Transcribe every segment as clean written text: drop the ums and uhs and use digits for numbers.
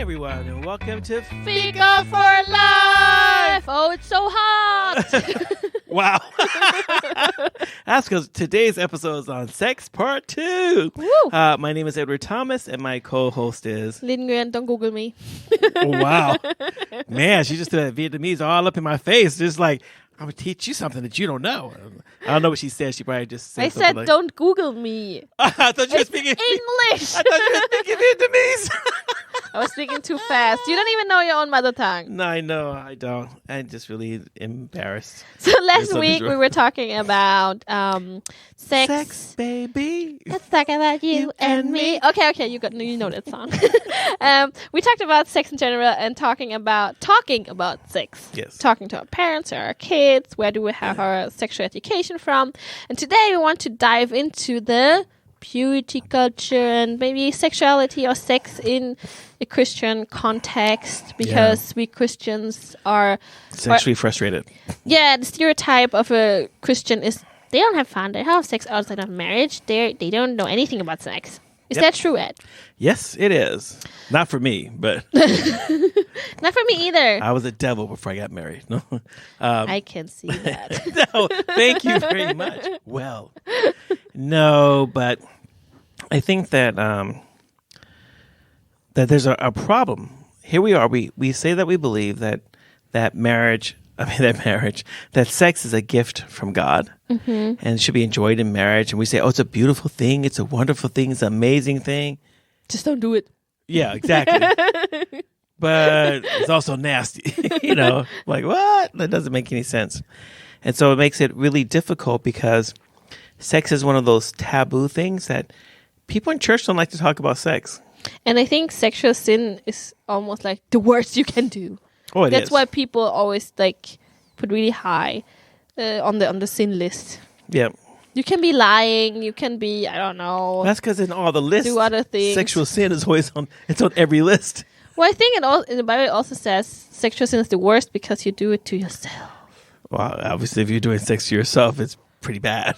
everyone, and welcome to Fika for Life! Oh, it's so hot! Wow. That's because today's episode is on Sex Part 2. My name is Edward Thomas, and my co-host is... Linh Nguyen, don't Google me. Wow. Man, she just did that Vietnamese all up in my face. Just like, I'm going to teach you something that you don't know. I don't know what she said. She probably just said something like... don't Google me. I thought you were speaking... English! I thought you were speaking Vietnamese. I was speaking too fast. You don't even know your own mother tongue. No, I know. I don't. I'm just really embarrassed. So last week we were talking about sex. Sex, baby. Let's talk about you and me. Okay, you know that song. We talked about sex in general and talking about sex. Yes. Talking to our parents or our kids. Where do we have our sexual education from? And today we want to dive into the purity culture and maybe sexuality or sex in a Christian context, because we Christians are sexually frustrated. Yeah, the stereotype of a Christian is they don't have fun. They have sex outside of marriage. They don't know anything about sex. Is that true, Ed? Yes, it is. Not for me, but not for me either. I was a devil before I got married. No, I can see that. No, thank you very much. Well, no, but I think that that there's a problem. Here we are. We say that we believe that sex is a gift from God and should be enjoyed in marriage. And we say, oh, it's a beautiful thing. It's a wonderful thing. It's an amazing thing. Just don't do it. Yeah, exactly. But it's also nasty. Like, what? That doesn't make any sense. And so it makes it really difficult because sex is one of those taboo things that people in church don't like to talk about sex. And I think sexual sin is almost like the worst you can do. Oh, it is. That's why people always put really high on the sin list. Yeah. You can be lying. You can be, I don't know. That's because in all the lists, do other things. Sexual sin is always on every list. Well, I think in the Bible it also says sexual sin is the worst because you do it to yourself. Well, obviously, if you're doing sex to yourself, it's pretty bad.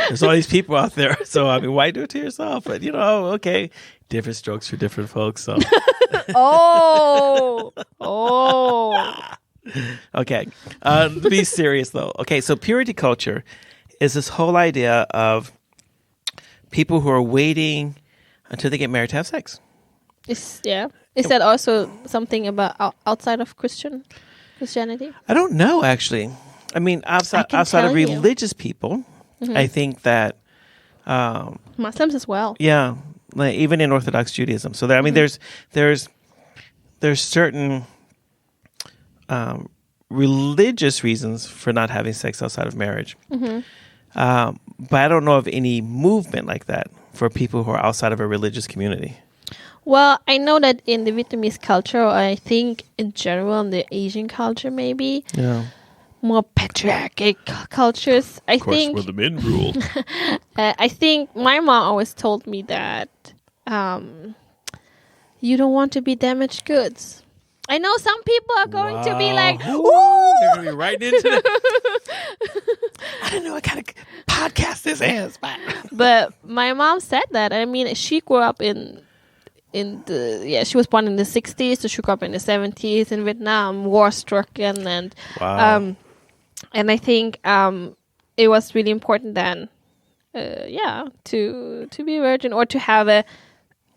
There's all these people out there. So, I mean, why do it to yourself? But, okay. Different strokes for different folks. So. Oh. Okay. Be serious, though. Okay, so purity culture is this whole idea of people who are waiting until they get married to have sex. Is that also something about outside of Christianity? I don't know, actually. I mean, outside of religious people, I think that Muslims as well. Yeah, like even in Orthodox Judaism. So there, I mean, there's certain religious reasons for not having sex outside of marriage. But I don't know of any movement like that for people who are outside of a religious community. Well, I know that in the Vietnamese culture, or I think in general in the Asian culture, maybe more patriarchal cultures. Of course, where the men rule. I think my mom always told me that you don't want to be damaged goods. I know some people are going to be like, "Ooh!" They're going to be right into it. I don't know what kind of podcast this is. But my mom said that. I mean, she grew up she was born in the 60s, so she grew up in the 70s in Vietnam, war-stricken, and and I think it was really important then, to be a virgin or to have or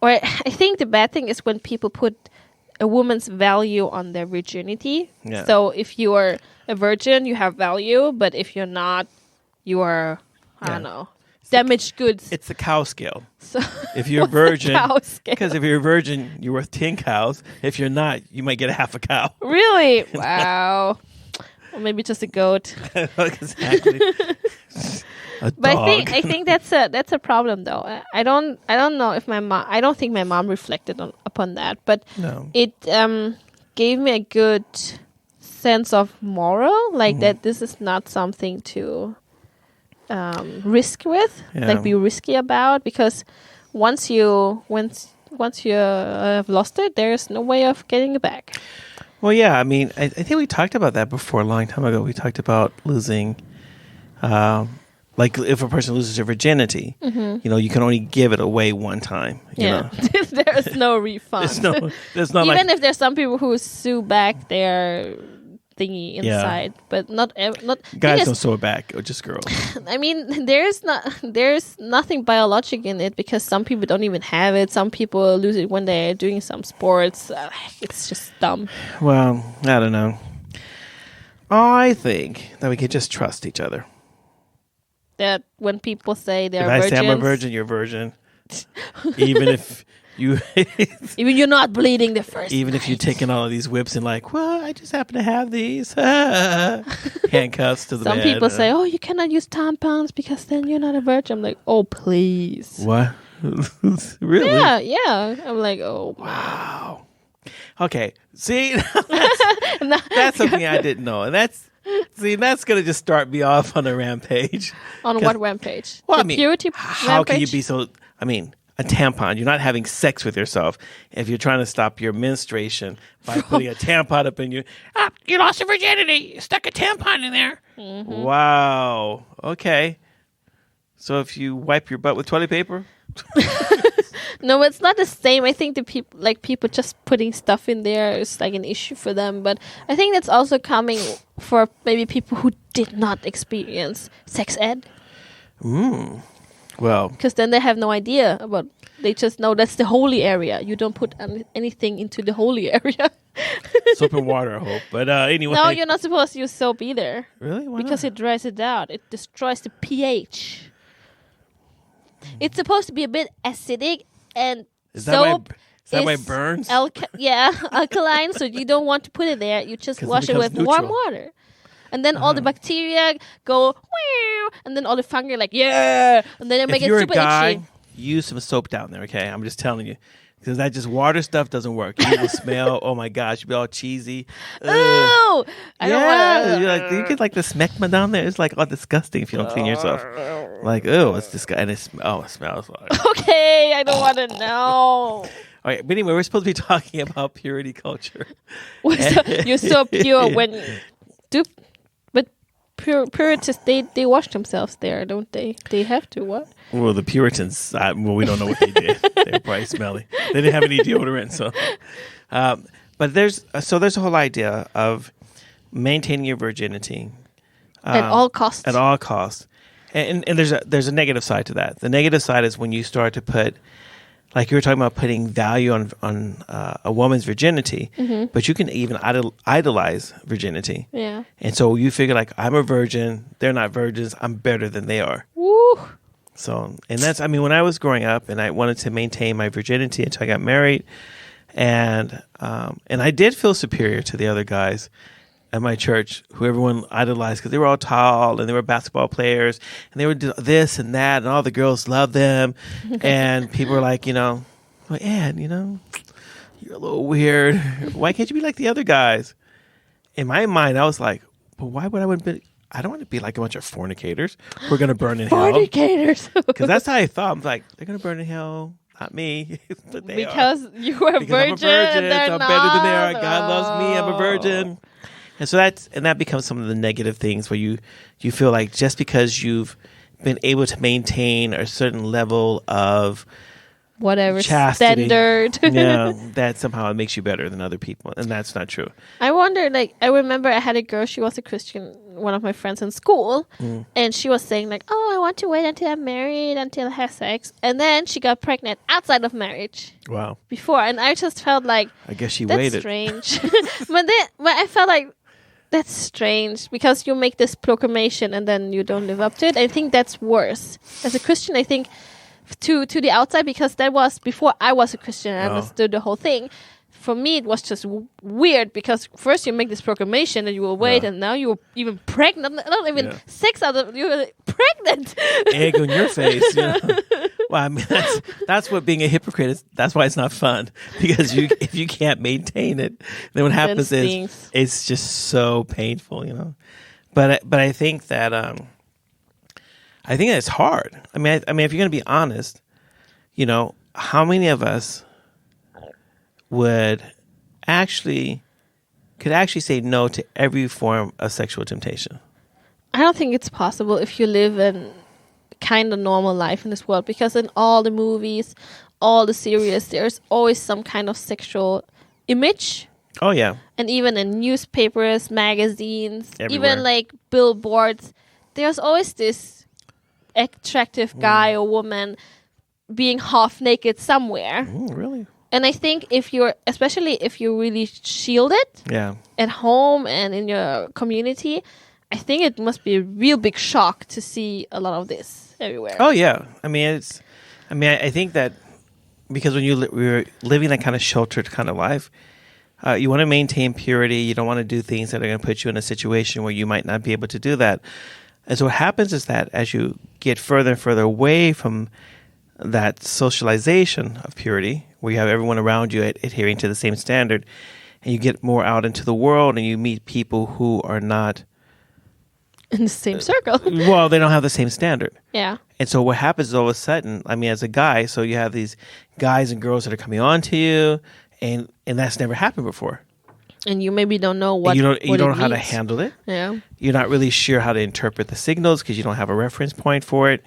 I think the bad thing is when people put a woman's value on their virginity. Yeah. So if you are a virgin, you have value, but if you're not, you are, I don't know. Damaged goods. It's the cow scale. So if you're a virgin, because if you're a virgin, you're worth 10 cows. If you're not, you might get a half a cow. Really? Wow. Or maybe just a goat. Exactly. But I think that's a problem though. I don't know if I don't think my mom reflected upon that, but it gave me a good sense of moral, that this is not something to risk with, be risky about, because once you have lost it, there's no way of getting it back. Well, yeah, I mean, I think we talked about that before a long time ago. We talked about losing like if a person loses their virginity, you can only give it away one time. You know? There's no refund. there's not even if there's some people who sue back their thingy inside, but not guys don't sew it back, or just girls. I mean, there's nothing biologic in it because some people don't even have it. Some people lose it when they're doing some sports. It's just dumb. Well, I don't know. I think that we could just trust each other. That when people say they're virgins, if I say I'm a virgin, you're a virgin. Even if you, even you're not bleeding the first. Even night. if you're taking all of these whips and like, well, I just happen to have these handcuffs to the Some bed. people say, oh, you cannot use tampons because then you're not a virgin. I'm like, oh, please. What? Really? Yeah. I'm like, oh, wow. Okay, see, that's something I didn't know, and that's gonna just start me off on a rampage. On what rampage? Well, purity how rampage? Can you be so? I mean, a tampon. You're not having sex with yourself if you're trying to stop your menstruation by putting a tampon up in you. You lost your virginity. You stuck a tampon in there. Mm-hmm. Wow. Okay. So if you wipe your butt with toilet paper. No, it's not the same. I think the people just putting stuff in there is like an issue for them. But I think that's also coming for maybe people who did not experience sex ed. Well, because then they have no idea about. They just know that's the holy area. You don't put anything into the holy area. Soap and water, I hope. But anyway. No, you're not supposed to use soap either. Really? Why because not? it dries it out. It destroys the pH. It's supposed to be a bit acidic. And soap is that why it burns? Alkaline, so you don't want to put it there. You just wash it with warm water. And then all the bacteria go, whew, and then all the fungi like, yeah. And then they make it super itchy. Use some soap down there, okay? I'm just telling you. Because that just water stuff doesn't work. You will smell, oh my gosh, you'll be all cheesy. Ooh! I don't want to. You get like the smegma down there. It's like all disgusting if you don't clean yourself. Like, oh, it's disgusting. And it smells like. Okay, I don't want to know. All right, but anyway, we're supposed to be talking about purity culture. You're so pure when. But Puritans, they wash themselves there, don't they? They have to, what? Well, the Puritans, we don't know what they did. They were probably smelly. They didn't have any deodorant, so. But there's a whole idea of maintaining your virginity. At all costs. At all costs. And there's a negative side to that. The negative side is when you start to put, like you were talking about, putting value on a woman's virginity, but you can even idolize virginity. Yeah. And so you figure like, I'm a virgin, they're not virgins, I'm better than they are. Woo! So, and that's, I mean, when I was growing up and I wanted to maintain my virginity until I got married, and I did feel superior to the other guys at my church, who everyone idolized because they were all tall and they were basketball players and they were this and that and all the girls loved them. And people were like, well, Ed, you're a little weird. Why can't you be like the other guys? In my mind, I was like, but why would I don't want to be like a bunch of fornicators who are going to burn in hell. Fornicators. Because that's how I thought. I'm like, they're going to burn in hell. Not me. But they because are. You are a virgin. I'm a virgin. And they're I'm not. better than they are. God loves me. I'm a virgin. And so that becomes some of the negative things where you feel like just because you've been able to maintain a certain level of whatever chastity, standard, that somehow it makes you better than other people, and that's not true. I wonder, I remember I had a girl, she was a Christian, one of my friends in school, and she was saying like, oh, I want to wait until I'm married, until I have sex, and then she got pregnant outside of marriage. Wow. Before, and I just felt like, I guess she that's waited. Strange. but I felt like, that's strange because you make this proclamation and then you don't live up to it. I think that's worse. As a Christian, I think to the outside, because that was before I was a Christian and I understood the whole thing. For me, it was just weird because first you make this proclamation and you will wait, and now you're even pregnant. Not even 6 out of you're pregnant. Egg on your face. Well, I mean, that's what being a hypocrite is. That's why it's not fun, because if you can't maintain it, then what happens is it's just so painful, But I think that it's hard. I mean, if you're going to be honest, how many of us could actually say no to every form of sexual temptation? I don't think it's possible if you live kind of normal life in this world, because in all the movies, all the series, there's always some kind of sexual image. Oh, yeah. And even in newspapers, magazines, Everywhere. even like billboards, there's always this attractive guy or woman being half naked somewhere. Really? And I think especially if you're really shielded at home and in your community, I think it must be a real big shock to see a lot of this everywhere. Oh, yeah. I think that because when we're living that kind of sheltered kind of life, you want to maintain purity. You don't want to do things that are going to put you in a situation where you might not be able to do that. And so what happens is that as you get further and further away from that socialization of purity, where you have everyone around you adhering to the same standard, and you get more out into the world and you meet people who are not in the same circle. Well, they don't have the same standard. Yeah. And so what happens is all of a sudden, as a guy, so you have these guys and girls that are coming on to you, and that's never happened before. And you maybe don't know what you don't know how means. to handle it. Yeah. You're not really sure how to interpret the signals because you don't have a reference point for it.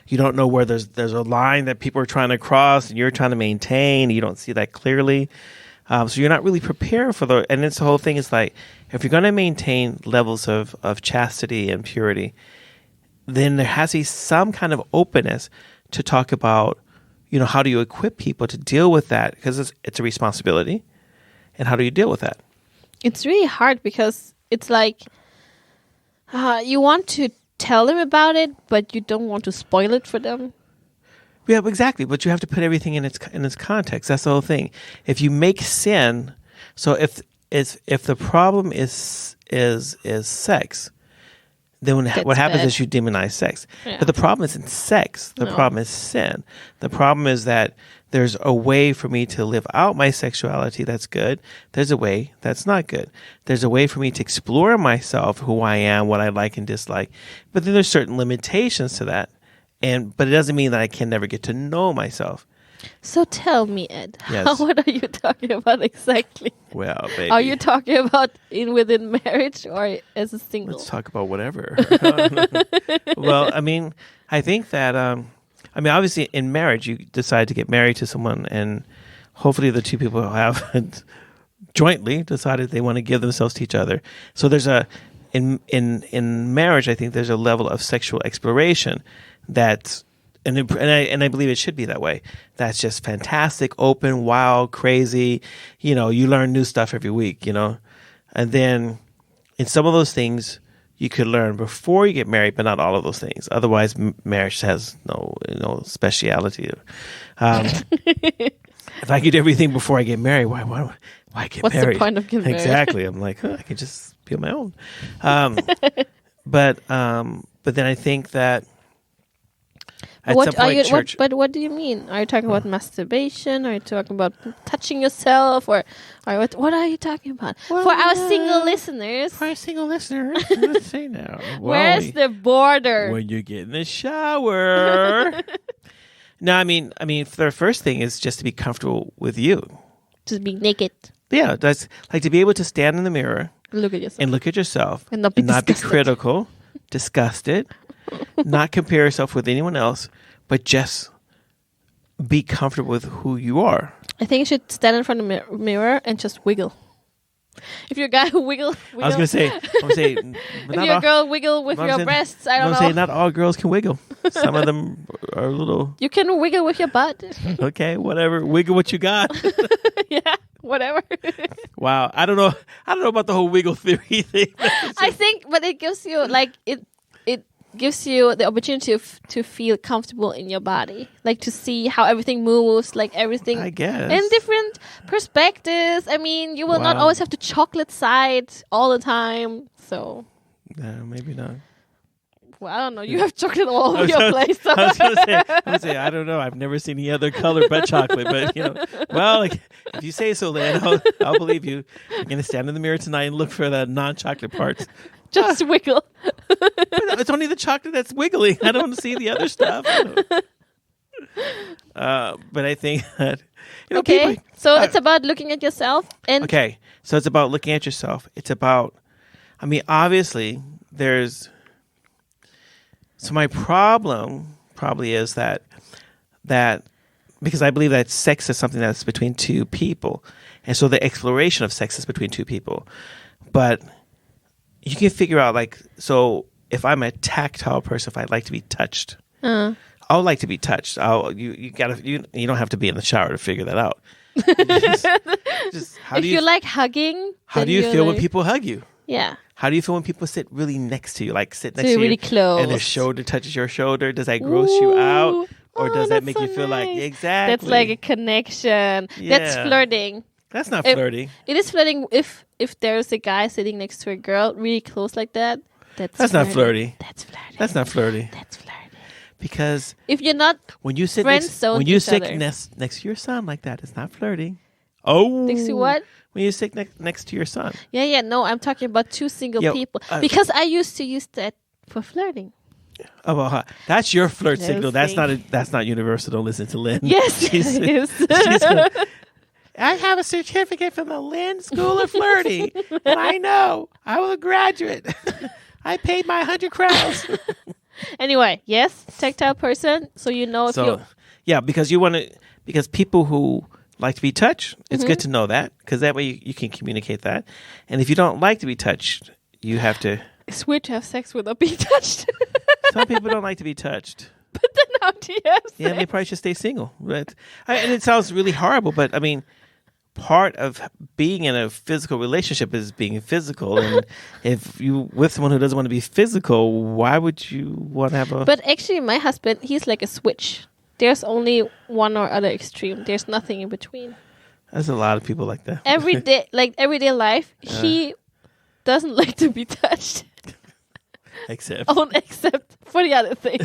You don't know where there's a line that people are trying to cross and you're trying to maintain. You don't see that clearly. So you're not really prepared for and it's the whole thing is like, if you're going to maintain levels of chastity and purity, then there has to be some kind of openness to talk about, how do you equip people to deal with that? Because it's a responsibility. And how do you deal with that? It's really hard because it's like you want to tell them about it, but you don't want to spoil it for them. Yeah, exactly. But you have to put everything in its context. That's the whole thing. If you make sin, so if the problem is sex, then what happens is you demonize sex. Yeah. But the problem isn't sex. The problem is sin. The problem is that there's a way for me to live out my sexuality that's good. There's a way that's not good. There's a way for me to explore myself, who I am, what I like and dislike. But then there's certain limitations to that. But it doesn't mean that I can never get to know myself. So tell me, Ed, yes. What are you talking about exactly? Well, baby. Are you talking about within marriage or as a single? Let's talk about whatever. Well, I think that, obviously in marriage, you decide to get married to someone and hopefully the two people have jointly decided they want to give themselves to each other. So there's in marriage, I think there's a level of sexual exploration that's, and I believe it should be that way. That's just fantastic, open, wild, crazy. You learn new stuff every week, And then in some of those things, you could learn before you get married, but not all of those things. Otherwise, marriage has no speciality. If I could do everything before I get married, why get What's married? What's the point of getting married? Exactly. I'm like, I can just be on my own. But then I think that at some point, church. But what do you mean? Are you talking about masturbation? Are you talking about touching yourself? Or what are you talking about? Well, for our single listeners. Let's say now. Well, where's the border? When you get in the shower. No, the first thing is just to be comfortable with you. Just be naked. Yeah, that's like to be able to stand in the mirror. Look at yourself. And not be critical, disgusted. Not compare yourself with anyone else, but just be comfortable with who you are. I think you should stand in front of the mirror and just wiggle. If you're a guy who wiggle. I was going to say, if you're a girl, wiggle with your breasts. I don't know. Say not all girls can wiggle. Some of them are a little. You can wiggle with your butt. Okay, whatever. Wiggle what you got. Yeah, whatever. Wow, I don't know about the whole wiggle theory thing. I think, but it gives you it gives you the opportunity to feel comfortable in your body, like to see how everything moves, like everything I guess in different perspectives. You will not always have the chocolate side all the time, so maybe not. Well, I don't know. You have chocolate all over your place. So. I was gonna say I don't know. I've never seen any other color but chocolate. But if you say so, Lynn, I'll believe you. I'm gonna stand in the mirror tonight and look for the non-chocolate parts. Just wiggle. It's only the chocolate that's wiggling. I don't see the other stuff. But I think that okay. So it's about looking at yourself and okay. So it's about looking at yourself. It's about. Obviously, there's. So my problem probably is that because I believe that sex is something that's between two people, and so the exploration of sex is between two people. But you can figure out, like, so if I'm a tactile person, if I like to be touched, I would like to be touched. You don't have to be in the shower to figure that out. If you like hugging, how do you feel when people hug you? Yeah. How do you feel when people sit really next to you, like sit next to you, really close, and their shoulder touches your shoulder? Does that gross you out, or does that make you feel like exactly? That's like a connection. Yeah. That's flirting. That's not flirting. It is flirting if there's a guy sitting next to a girl really close like that. That's not flirty. That's flirty. That's not flirty. That's flirty. Because if you're not when you sit next to your son like that, it's not flirting. Oh, next to what? When you sit next to your son. Yeah. No, I'm talking about two single people because I used to use that for flirting. Oh, that's your flirt signal. That's not universal. Don't listen to Lynn. Yes, it is. I have a certificate from the Lynn School of Flirting, and I know I was a graduate. I paid my 100 crowns. Anyway, yes, tactile person. So you know if you. Yeah, because because people who like to be touched, it's good to know that, because that way you can communicate that. And if you don't like to be touched, you have to. It's weird to have sex without being touched. Some people don't like to be touched. But then how do you have sex? Yeah, they probably should stay single. But and it sounds really horrible, but I mean, part of being in a physical relationship is being physical. And if you with someone who doesn't want to be physical, why would you want to have a... But actually, my husband, he's like a switch. There's only one or other extreme. There's nothing in between. There's a lot of people like that. Everyday life, he doesn't like to be touched. Except for the other thing.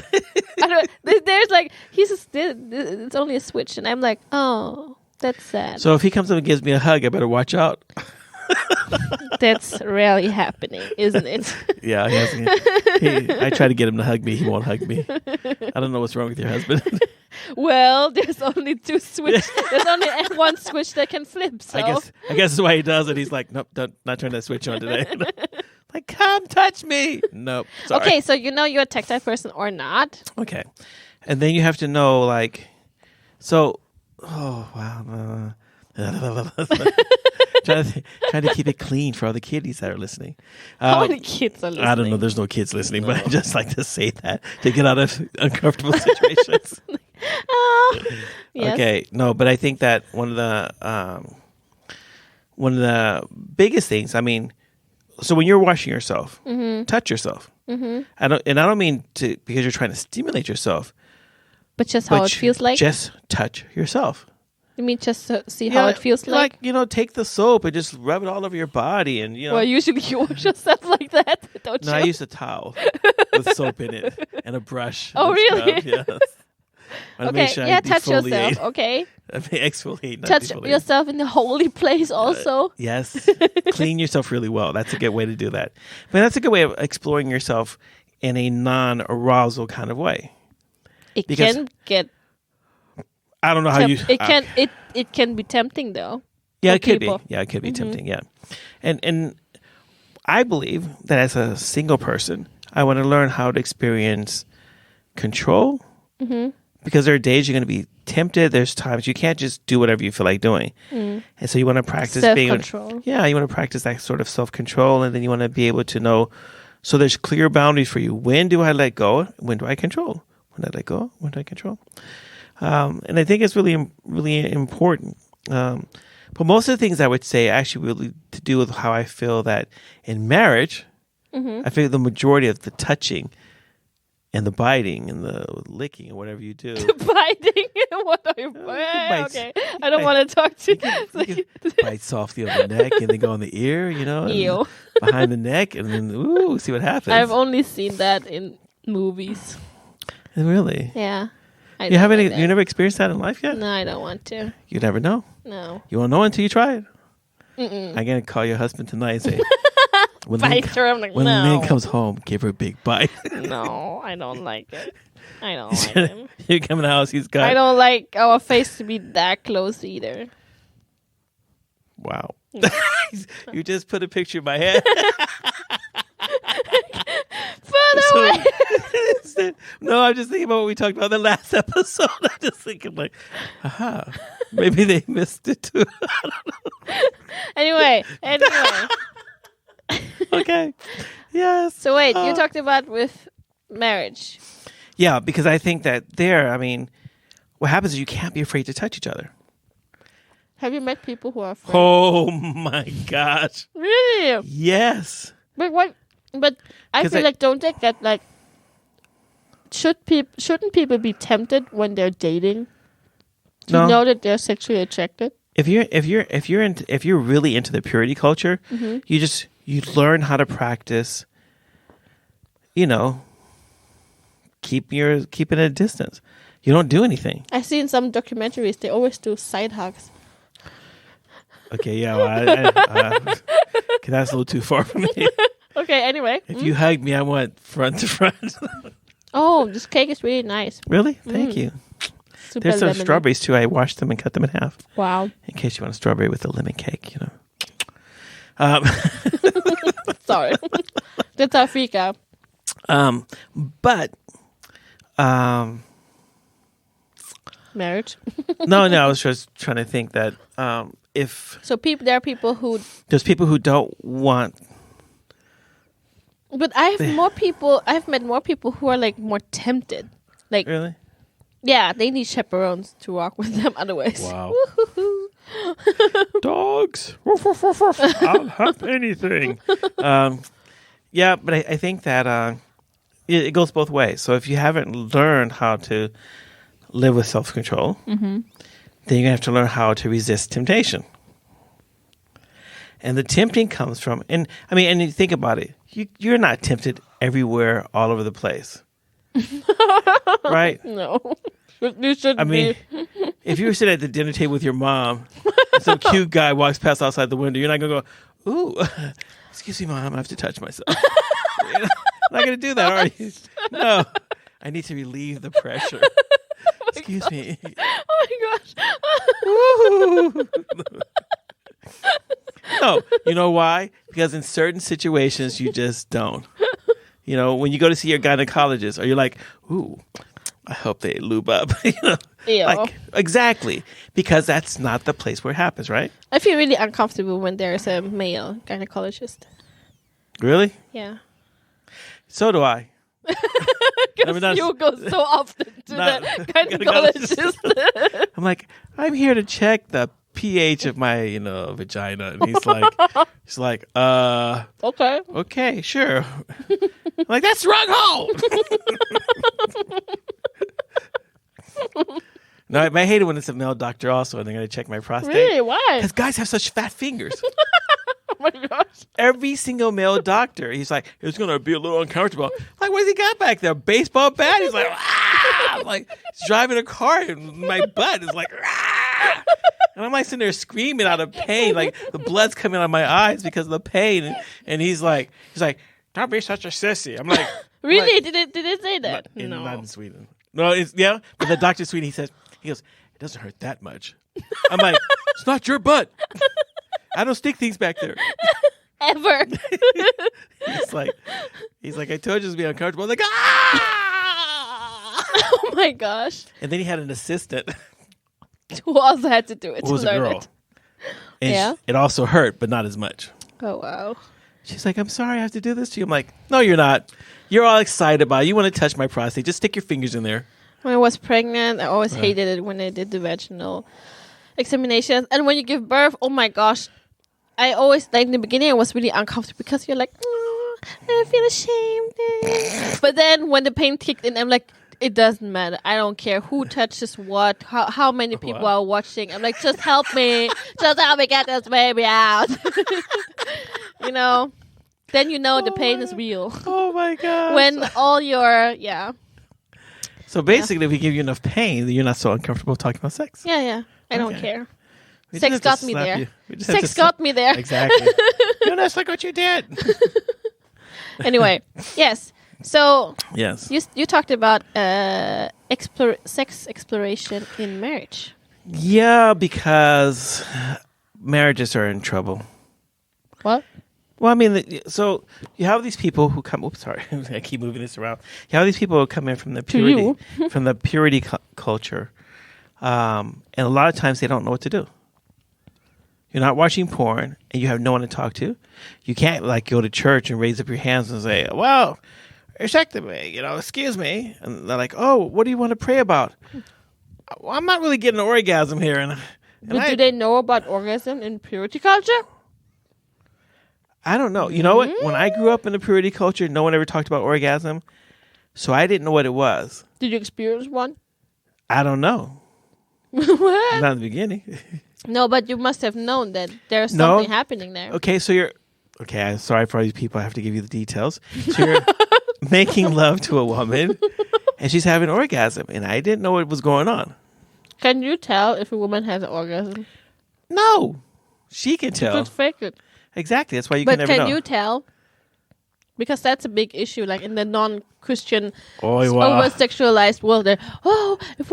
There's like, it's only a switch. And I'm like, oh, that's sad. So if he comes up and gives me a hug, I better watch out. That's rarely happening, isn't it? Yeah, I try to get him to hug me. He won't hug me. I don't know what's wrong with your husband. Well, there's only two switches. There's only one switch that can flip. So I guess that's why he does it. He's like, nope, not turn that switch on today. Like, come touch me. Nope. Sorry. Okay, so you know you're a tactile person or not. Okay, and then you have to know, like, so. Oh wow. Trying to keep it clean for all the kiddies that are listening. How many kids are listening? I don't know. There's no kids listening, but I just like to say that to get out of uncomfortable situations. Yes. Okay, no, but I think that one of the biggest things. I mean, so when you're washing yourself, touch yourself. Mm-hmm. I don't mean to because you're trying to stimulate yourself, but just how it feels like. Just touch yourself. You mean just to see how it feels like? Like, take the soap and just rub it all over your body. And, Well, usually you wash yourself like that, don't you? No, I use a towel with soap in it and a brush. Oh, really? Yes. Okay, touch yourself, okay? I mean, exfoliate, not touch defoliate. Yourself in the holy place also. Yes. Clean yourself really well. That's a good way to do that. But that's a good way of exploring yourself in a non-arousal kind of way. It can get... I don't know how you... It can be tempting, though. Yeah, it could be. Yeah, it could be tempting, yeah. And I believe that as a single person, I want to learn how to experience control. Mm-hmm. Because there are days you're going to be tempted. There's times you can't just do whatever you feel like doing. And so you want to practice self-control. you want to practice that sort of self-control. And then you want to be able to know... So there's clear boundaries for you. When do I let go? When do I control? When do I let go? When do I control? And I think it's really, really important. But most of the things I would say actually really to do with how I feel that in marriage, I feel the majority of the touching and the biting and the licking and whatever you do. The biting? What are you... okay. I don't want to talk to you. Bite softly on the neck and then go on the ear, Ew. behind the neck, and then, see what happens. I've only seen that in movies. Really? Yeah. You never experienced that in life yet? No, I don't want to. You never know. No. You won't know until you try it. I'm going to call your husband tonight and say, when Lynn comes home, give her a big bite. No, I don't like it. I don't like him. You come in the house, he's got... I don't like our face to be that close either. Wow. You just put a picture in my head. Further away. No, No, I'm just thinking about what we talked about in the last episode. I'm just thinking like, aha, maybe they missed it too. I don't know. Anyway. Okay. Yes. So wait, you talked about with marriage. Yeah, because I think that what happens is you can't be afraid to touch each other. Have you met people who are afraid? Oh my gosh. Really? Yes. But what? But I feel like don't they get like? Shouldn't people be tempted when they're dating to know that they're sexually attracted? If you're really into the purity culture, you learn how to practice. Keeping at a distance. You don't do anything. I've seen some documentaries. They always do side hugs. Okay, yeah, well, that's a little too far for me. Okay, anyway. If you hug me, I want front to front. Oh, this cake is really nice. Really? Thank you. Super There's some lemony. strawberries too. I washed them and cut them in half. Wow. In case you want a strawberry with a lemon cake, Sorry. That's our fika. But Marriage. no, I was just trying to think that if there are people who. there's people who don't want. But I've met more people who are like more tempted. Like Really? Yeah, they need chaperones to walk with them otherwise. Wow. Dogs. I'll have anything. Yeah, but I think that it goes both ways. So if you haven't learned how to live with self-control, then you're going to have to learn how to resist temptation. And the tempting comes from, and you think about it, you're not tempted everywhere, all over the place. Right? No. You shouldn't be. If you were sitting at the dinner table with your mom, and some cute guy walks past outside the window, you're not going to go, ooh, excuse me, Mom, I have to touch myself. You're not going to do that, are you? No. I need to relieve the pressure. Excuse me. Oh my gosh. No, you know why? Because in certain situations, you just don't. When you go to see your gynecologist, or you're like, ooh, I hope they lube up. Ew. Exactly. Because that's not the place where it happens, right? I feel really uncomfortable when there's a male gynecologist. Really? Yeah. So do I. Because you go so often to the gynecologist. I'm like, I'm here to check the pH of my, vagina. And he's like, okay, sure. I'm like, that's the wrong hole. No, I hate it when it's a male doctor also, and they're going to check my prostate. Really? Why? Because guys have such fat fingers. Oh my gosh. Every single male doctor, he's like, it's going to be a little uncomfortable. Like, what has he got back there? Baseball bat? He's like, ah! I'm like, he's driving a car, and my butt is like, ah! And I'm like sitting there screaming out of pain, like the blood's coming out of my eyes because of the pain. And he's like, don't be such a sissy. I'm like, really? Did it say that? Not in Sweden. No, but the doctor in Sweden, he goes, it doesn't hurt that much. I'm like, it's not your butt. I don't stick things back there. Ever. he's like, I told you it's be uncomfortable. I'm like, ah! Oh my gosh. And then he had an assistant who also had to do it. Who was a girl. It. And it also hurt, but not as much. Oh, wow. She's like, I'm sorry I have to do this to you. I'm like, no, you're not. You're all excited about it. You want to touch my prostate. Just stick your fingers in there. When I was pregnant, I always hated it when I did the vaginal examinations. And when you give birth, oh my gosh. I always, in the beginning, I was really uncomfortable because you're like, oh, I feel ashamed. But then when the pain kicked in, I'm like, it doesn't matter. I don't care who touches what, how many people are watching. I'm like, just help me. Just help me get this baby out. Then the pain is real. Oh my God. When all your, So basically, if we give you enough pain, then you're not so uncomfortable talking about sex. Yeah. I don't care. We Sex got me there. Sex got me there. Exactly. That's like what you did. Anyway, yes. So yes, you talked about sex exploration in marriage. Yeah, because marriages are in trouble. What? Well, I mean, so you have these people who come. Oops, sorry, I keep moving this around. You have these people who come in from the purity culture, and a lot of times they don't know what to do. You're not watching porn, and you have no one to talk to. You can't like go to church and raise up your hands and say, "Well, rejected me," excuse me. And they're like, "Oh, what do you want to pray about?" Well, I'm not really getting an orgasm here. But do they know about orgasm in purity culture? I don't know. You know what? When I grew up in the purity culture, no one ever talked about orgasm, so I didn't know what it was. Did you experience one? I don't know. What? Not in the beginning. No, but you must have known that there's something happening there. Okay, so I'm sorry for all these people. I have to give you the details. So you're making love to a woman, and she's having an orgasm, and I didn't know what was going on. Can you tell if a woman has an orgasm? No. She can tell. You could fake it. Exactly. That's why you can never know. But can you tell? Because that's a big issue, like in the non-Christian, wow. over-sexualized world. If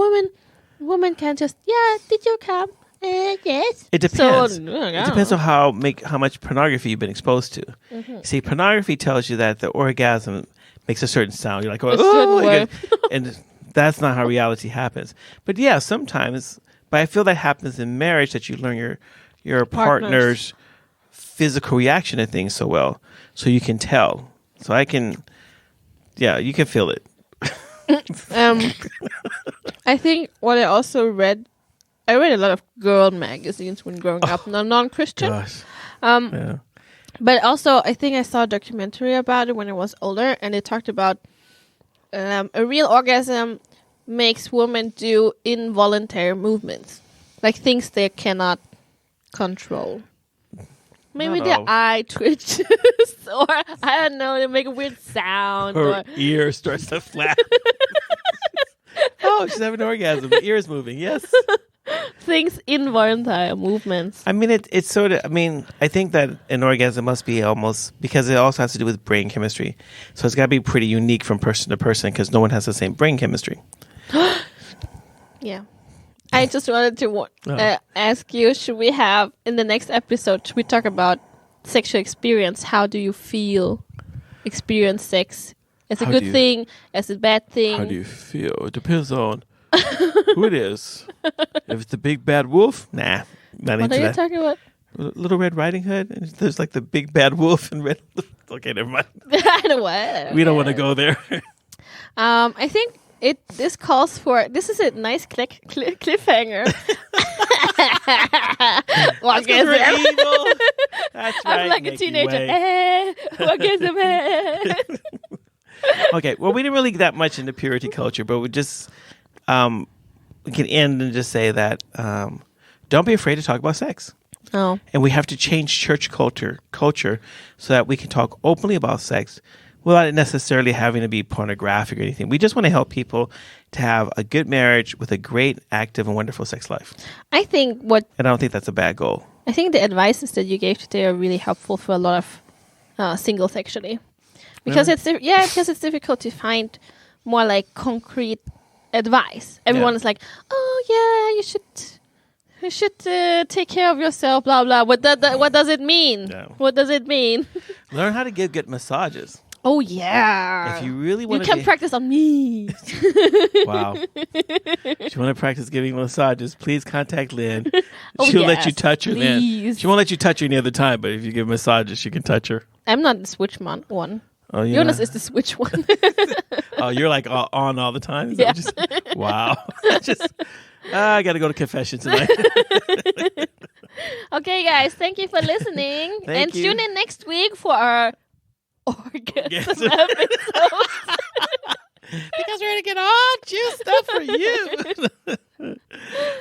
woman can just, did you come? Yes. It depends. It depends on how much pornography you've been exposed to. Mm-hmm. See, pornography tells you that the orgasm makes a certain sound. You're like, oh, and that's not how reality happens. But yeah, sometimes. But I feel that happens in marriage, that you learn your partner's physical reaction to things so well, so you can tell. So you can feel it. I think what I also read a lot of girl magazines when growing up, non-Christian. Gosh. But also, I think I saw a documentary about it when I was older, and it talked about a real orgasm makes women do involuntary movements, like things they cannot control. Maybe their eye twitches, or I don't know, they make a weird sound. Her ear starts to flap. Oh, she's having an orgasm. The ear is moving. Yes. Things involuntary movements. I mean, it's sort of. I mean, I think that an orgasm must be almost, because it also has to do with brain chemistry. So it's got to be pretty unique from person to person, because no one has the same brain chemistry. Yeah. I just wanted to ask you, should we have, in the next episode, should we talk about sexual experience? How do you feel experience sex? As a good thing, as a bad thing? How do you feel? It depends on who it is. If it's the big bad wolf, nah. Not what into are you that. talking about? Little Red Riding Hood. And there's like the big bad wolf and red. Okay, never mind. I don't what. We don't want to go there. I think this calls for. This is a nice cliffhanger. Orgasm. Evil. That's right. I'm like a teenager. Orgasm. Okay. Well, we didn't really get that much into purity culture, but we just we can end and just say that don't be afraid to talk about sex. Oh. And we have to change church culture so that we can talk openly about sex without it necessarily having to be pornographic or anything. We just want to help people to have a good marriage with a great, active, and wonderful sex life. And I don't think that's a bad goal. I think the advices that you gave today are really helpful for a lot of singles, actually. Because because it's difficult to find more like concrete advice. Everyone is like, oh yeah, you should take care of yourself, blah blah. What does it mean? No. What does it mean? Learn how to give good massages. Oh yeah. If you really want to, you can practice on me. Wow. If you want to practice giving massages, please contact Lynn. She'll let you touch her then. She won't let you touch her any other time, but if you give massages, she can touch her. I'm not the switch one. Oh, Jonas is the switch one. Oh, you're like on all the time? Yeah. Wow. I got to go to confession tonight. Okay, guys. Thank you for listening. Thank you. Tune in next week for our orgasm episode. Because we're going to get all juiced up for you.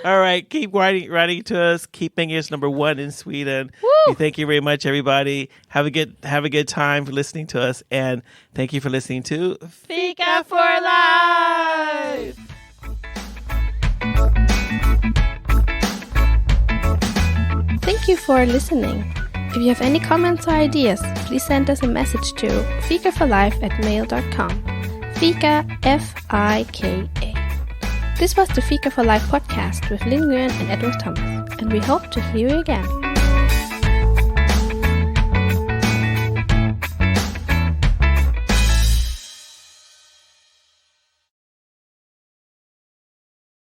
All right. Keep writing to us. Keep making us number one in Sweden. Woo! We thank you very much, everybody. Have a good time for listening to us. And thank you for listening to Fika for Life. Thank you for listening. If you have any comments or ideas, please send us a message to fikaforlife@mail.com. Fika, F-I-K-A. This was the Fika for Life podcast with Lynn Nguyen and Edward Thomas, and we hope to hear you again.